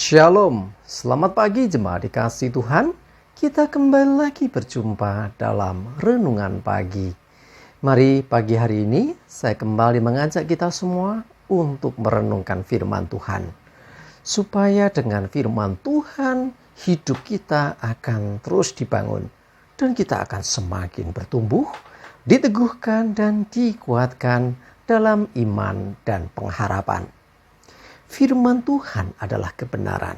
Shalom, selamat pagi jemaat dikasih Tuhan. Kita kembali lagi berjumpa dalam renungan pagi. Mari pagi hari ini saya kembali mengajak kita semua untuk merenungkan firman Tuhan. Supaya dengan firman Tuhan hidup kita akan terus dibangun. Dan kita akan semakin bertumbuh, diteguhkan dan dikuatkan dalam iman dan pengharapan. Firman Tuhan adalah kebenaran.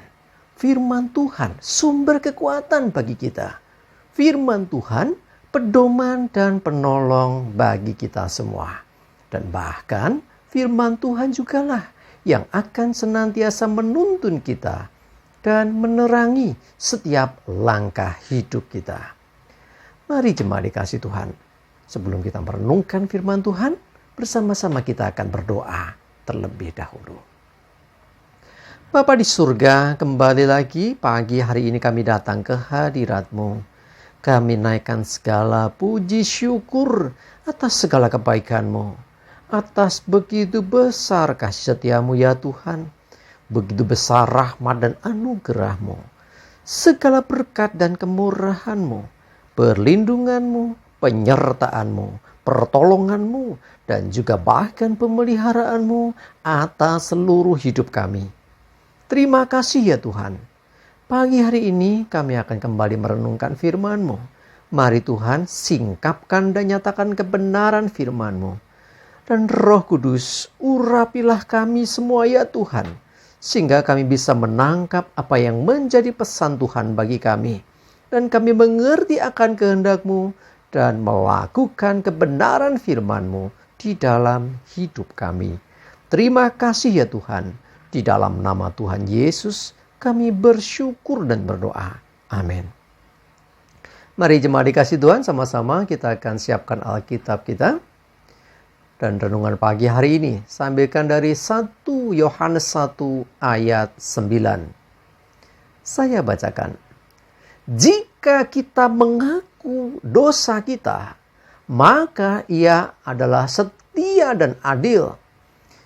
Firman Tuhan sumber kekuatan bagi kita. Firman Tuhan pedoman dan penolong bagi kita semua. Dan bahkan firman Tuhan jugalah yang akan senantiasa menuntun kita dan menerangi setiap langkah hidup kita. Mari jemaat dikasih Tuhan, sebelum kita merenungkan firman Tuhan, bersama-sama kita akan berdoa terlebih dahulu. Bapa di surga, kembali lagi pagi hari ini kami datang ke hadirat-Mu. Kami naikkan segala puji syukur atas segala kebaikan-Mu. Atas begitu besar kasih setia-Mu ya Tuhan. Begitu besar rahmat dan anugerah-Mu. Segala berkat dan kemurahan-Mu, perlindungan-Mu, penyertaan-Mu, pertolongan-Mu, dan juga bahkan pemeliharaan-Mu atas seluruh hidup kami. Terima kasih ya Tuhan. Pagi hari ini kami akan kembali merenungkan firman-Mu. Mari Tuhan singkapkan dan nyatakan kebenaran firman-Mu. Dan Roh Kudus urapilah kami semua ya Tuhan. Sehingga kami bisa menangkap apa yang menjadi pesan Tuhan bagi kami. Dan kami mengerti akan kehendak-Mu dan melakukan kebenaran firman-Mu di dalam hidup kami. Terima kasih ya Tuhan. Di dalam nama Tuhan Yesus kami bersyukur dan berdoa. Amin. Mari jemaat dikasih Tuhan, sama-sama kita akan siapkan Alkitab kita. Dan renungan pagi hari ini sambilkan dari 1 Yohanes 1 ayat 9. Saya bacakan. Jika kita mengaku dosa kita, maka Ia adalah setia dan adil,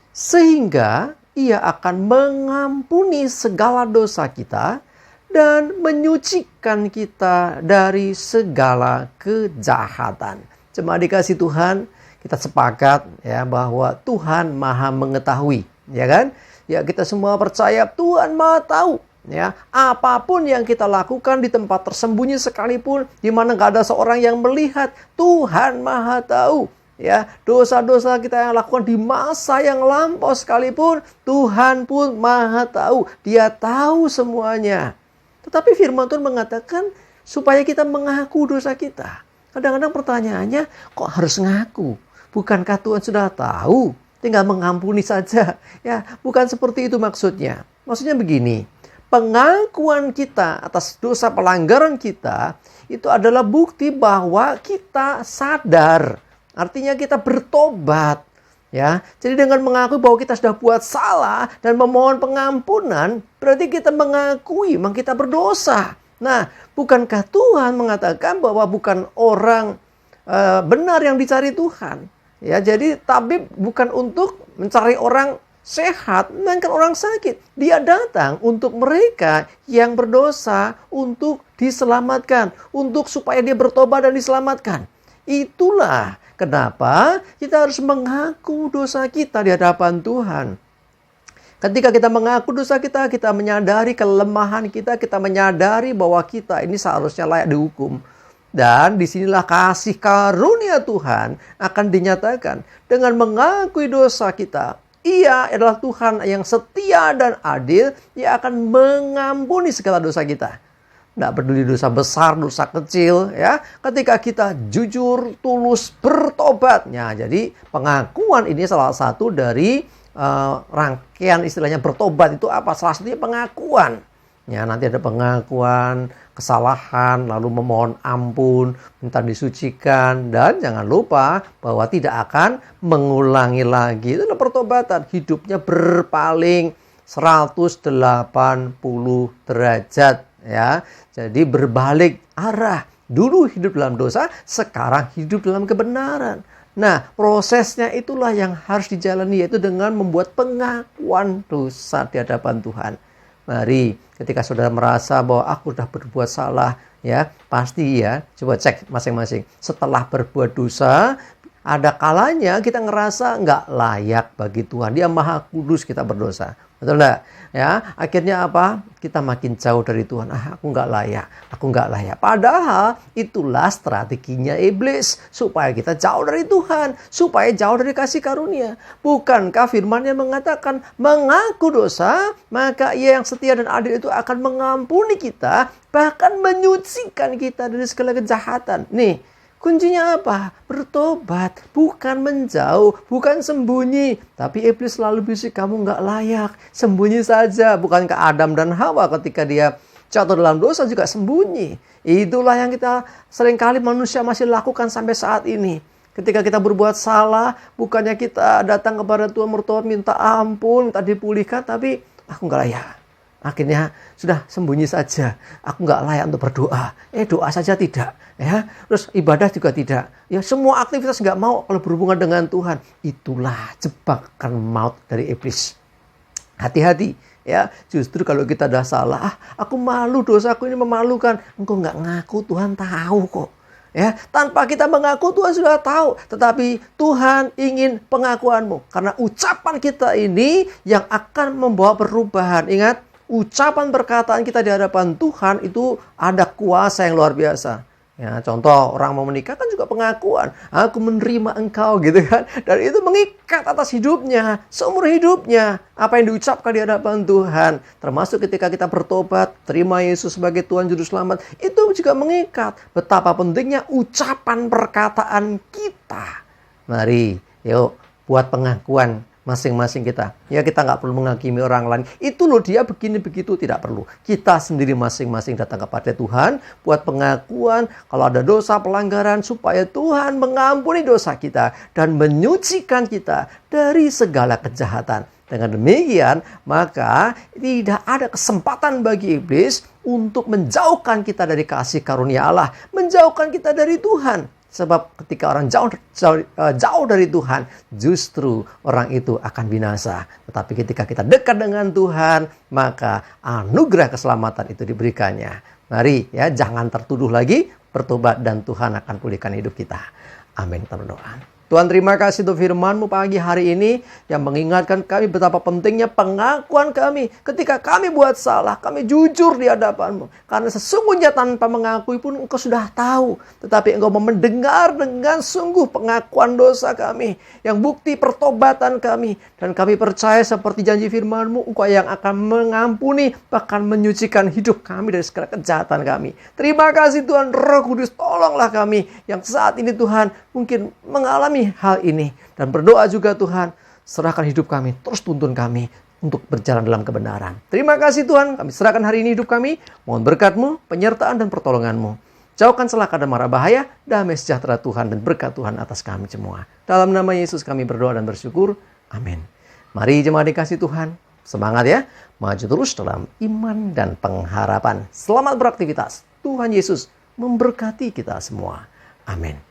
sehingga Ia akan mengampuni segala dosa kita dan menyucikan kita dari segala kejahatan. Jemaat dikasih Tuhan, kita sepakat ya bahwa Tuhan Maha mengetahui, ya kan? Ya, kita semua percaya Tuhan Maha tahu, ya. Apapun yang kita lakukan di tempat tersembunyi sekalipun, di mana enggak ada seorang yang melihat, Tuhan Maha tahu. Ya, dosa-dosa kita yang lakukan di masa yang lampau sekalipun, Tuhan pun Maha tahu. Dia tahu semuanya. Tetapi firman Tuhan mengatakan supaya kita mengaku dosa kita. Kadang-kadang pertanyaannya, kok harus ngaku? Bukankah Tuhan sudah tahu? Tinggal mengampuni saja. Ya, bukan seperti itu maksudnya. Maksudnya begini, pengakuan kita atas dosa pelanggaran kita itu adalah bukti bahwa kita sadar. Artinya kita bertobat, ya. Jadi dengan mengakui bahwa kita sudah buat salah dan memohon pengampunan, berarti kita mengakui memang kita berdosa. Nah, bukankah Tuhan mengatakan bahwa bukan orang benar yang dicari Tuhan? Ya, jadi tabib bukan untuk mencari orang sehat, melainkan orang sakit. Dia datang untuk mereka yang berdosa untuk diselamatkan, untuk supaya dia bertobat dan diselamatkan. Itulah kenapa kita harus mengaku dosa kita di hadapan Tuhan. Ketika kita mengaku dosa kita, kita menyadari kelemahan kita, kita menyadari bahwa kita ini seharusnya layak dihukum. Dan disinilah kasih karunia Tuhan akan dinyatakan dengan mengakui dosa kita. Ia adalah Tuhan yang setia dan adil, Ia akan mengampuni segala dosa kita. Tidak peduli dosa besar, dosa kecil, ya. Ketika kita jujur, tulus, bertobat. Ya, jadi pengakuan ini salah satu dari rangkaian istilahnya bertobat itu apa? Salah satunya pengakuan. Ya, nanti ada pengakuan kesalahan, lalu memohon ampun, minta disucikan, dan jangan lupa bahwa tidak akan mengulangi lagi. Itu adalah pertobatan. Hidupnya berpaling 180 derajat. Ya, jadi berbalik arah. Dulu hidup dalam dosa, sekarang hidup dalam kebenaran. Nah, prosesnya itulah yang harus dijalani, yaitu dengan membuat pengakuan dosa di hadapan Tuhan. Mari, ketika saudara merasa bahwa aku sudah berbuat salah, ya pasti ya, coba cek masing-masing. Setelah berbuat dosa, ada kalanya kita ngerasa nggak layak bagi Tuhan. Dia maha kudus, kita berdosa. Betul nggak? Ya, akhirnya apa? Kita makin jauh dari Tuhan. Aku nggak layak. Aku nggak layak. Padahal itulah strateginya iblis. Supaya kita jauh dari Tuhan. Supaya jauh dari kasih karunia. Bukankah firman-Nya mengatakan, mengaku dosa, maka Ia yang setia dan adil itu akan mengampuni kita. Bahkan menyucikan kita dari segala kejahatan. Nih, kuncinya apa? Bertobat, bukan menjauh, bukan sembunyi. Tapi iblis selalu bisik, kamu nggak layak. Sembunyi saja. Bukankah Adam dan Hawa ketika dia jatuh dalam dosa juga sembunyi? Itulah yang kita seringkali manusia masih lakukan sampai saat ini. Ketika kita berbuat salah, bukannya kita datang kepada Tuhan bertobat, minta ampun, minta dipulihkan, tapi aku nggak layak. Akhirnya sudah sembunyi saja. Aku nggak layak untuk berdoa. Doa saja tidak. Ya, terus ibadah juga tidak. Ya, semua aktivitas nggak mau kalau berhubungan dengan Tuhan. Itulah jebakan maut dari iblis. Hati-hati. Ya, justru kalau kita dah salah, aku malu, dosaku ini memalukan. Engkau nggak ngaku, Tuhan tahu kok. Ya, tanpa kita mengaku Tuhan sudah tahu, tetapi Tuhan ingin pengakuanmu. Karena ucapan kita ini yang akan membawa perubahan. Ingat, ucapan perkataan kita di hadapan Tuhan itu ada kuasa yang luar biasa. Ya, contoh orang mau menikah kan juga pengakuan. Aku menerima engkau gitu kan. Dan itu mengikat atas hidupnya. Seumur hidupnya. Apa yang diucapkan di hadapan Tuhan. Termasuk ketika kita bertobat. Terima Yesus sebagai Tuhan Juru Selamat. Itu juga mengikat. Betapa pentingnya ucapan perkataan kita. Mari yuk buat pengakuan masing-masing kita. Ya, kita nggak perlu menghakimi orang lain. Itu loh dia begini begitu, tidak perlu. Kita sendiri masing-masing datang kepada Tuhan buat pengakuan kalau ada dosa pelanggaran supaya Tuhan mengampuni dosa kita dan menyucikan kita dari segala kejahatan. Dengan demikian, maka tidak ada kesempatan bagi iblis untuk menjauhkan kita dari kasih karunia Allah, menjauhkan kita dari Tuhan. Sebab ketika orang jauh dari Tuhan, justru orang itu akan binasa. Tetapi ketika kita dekat dengan Tuhan, maka anugerah keselamatan itu diberikannya. Mari ya, jangan tertuduh lagi, bertobat dan Tuhan akan pulihkan hidup kita. Amin. Kita berdoa. Tuhan, terima kasih untuk firman-Mu pagi hari ini yang mengingatkan kami betapa pentingnya pengakuan kami. Ketika kami buat salah, kami jujur di hadapan-Mu. Karena sesungguhnya tanpa mengakui pun Engkau sudah tahu. Tetapi Engkau mau mendengar dengan sungguh pengakuan dosa kami. Yang bukti pertobatan kami. Dan kami percaya seperti janji firman-Mu, Engkau yang akan mengampuni, bahkan menyucikan hidup kami dari segala kejahatan kami. Terima kasih Tuhan, Roh Kudus, tolonglah kami yang saat ini Tuhan mungkin mengalami hal ini. Dan berdoa juga Tuhan, serahkan hidup kami, terus tuntun kami untuk berjalan dalam kebenaran. Terima kasih Tuhan, kami serahkan hari ini hidup kami. Mohon berkat-Mu, penyertaan dan pertolongan-Mu. Jauhkan celaka dan mara bahaya, damai sejahtera Tuhan dan berkat Tuhan atas kami semua. Dalam nama Yesus kami berdoa dan bersyukur. Amin. Mari jemaat dikasih Tuhan, semangat ya, maju terus dalam iman dan pengharapan. Selamat beraktivitas. Tuhan Yesus memberkati kita semua. Amin.